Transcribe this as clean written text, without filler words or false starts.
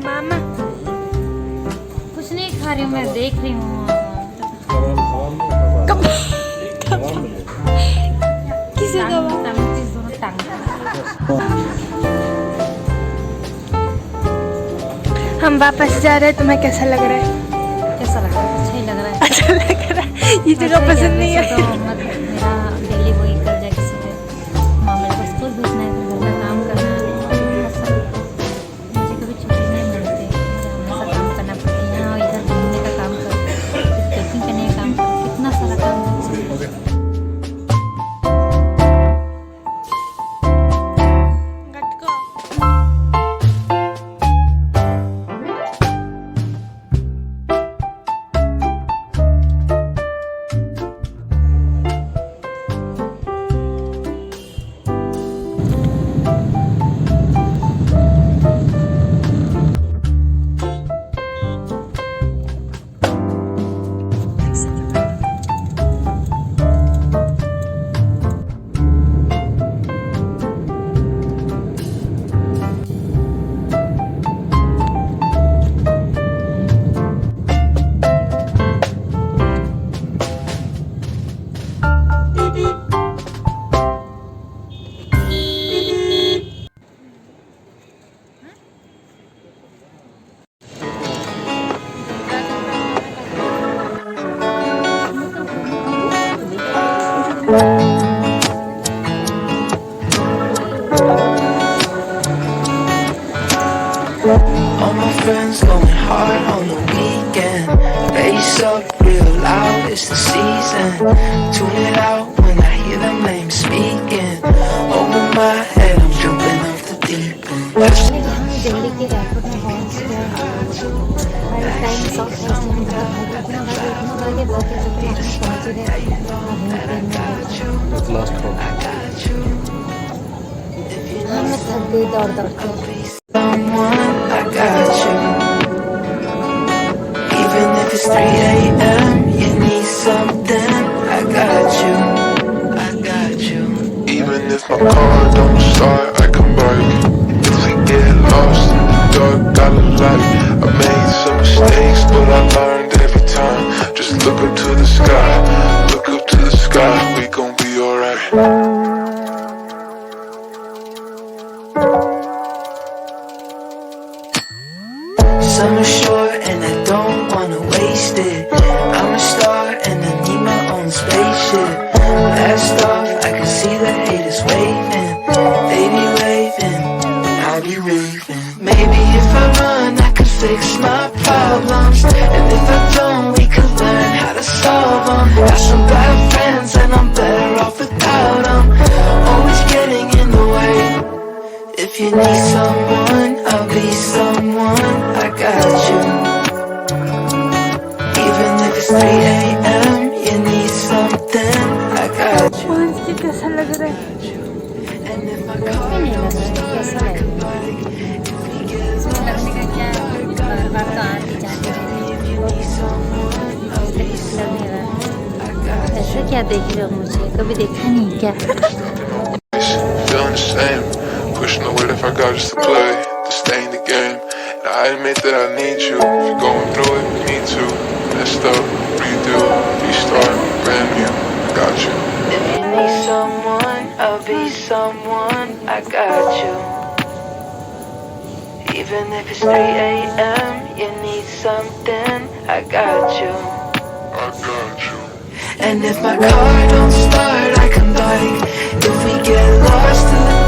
मामा कुछ नहीं खा रही हूँ, मैं देख रही हूँ। किसी हम वापस जा रहे हैं। तुम्हें कैसा लग रहा है? कैसा लग रहा है? अच्छा ही लग रहा है। अच्छा लग रहा है। ये जगह पसंद नहीं है। तो मेरा डेली वही कर जाए किसी पे मामा को स्कूल भेजना है, घर का काम करना है। मुझे कभी छुट्टी नहीं मिलती, मुझे हमेशा काम करना पड़ता है। यहाँ इधर घूमने का काम कर, पैकिंग करने का काम कर, कितना सारा काम है। All my friends going hard on the weekend. Bass up real loud, it's the season. Tune it out when I hear them names speaking. Over my head, I'm jumping off the deep end. Last call. Someone, I got you. Even if it's 3 a.m., you need something, I got you. I got you. Even if my car don't start, I can bike. If we get lost in the dark, got a light. I made some mistakes, but I learned every time. Just look up to the sky, look up to the sky. We gon' be alright. Summer short and I don't wanna waste it. I'm a star and I need my own spaceship. Last off, I can see the haters waving. They be waving, I be raving. Maybe if I run, I could fix my problems. And if I don't, we could learn how to solve them. Got some bad friends and I'm better off without them. Always getting in the way. If you need someone, I'll be someone, I got you. Even if it's 3 a.m., you need something, I got you. कैसा लग रहा है? And if my car don't start, I can bike. If we get lost, लगने का क्या है? बार-बार तो आती जाती रहती if you need someone, I'll be someone, I got you. ऐसे क्या देख रहे हो मुझे? कभी देखा नहीं क्या? Feeling the same, pushing the weight if I got just to play, to stay in the game. And I admit that I need you. If you're going through it, me too. Messed up, redo, restart, brand new. I got you. If you need someone, I'll be someone, I got you. Even if it's 3 a.m., you need something, I got you. I got you. And if my car don't start, I can bike. If we get lost in the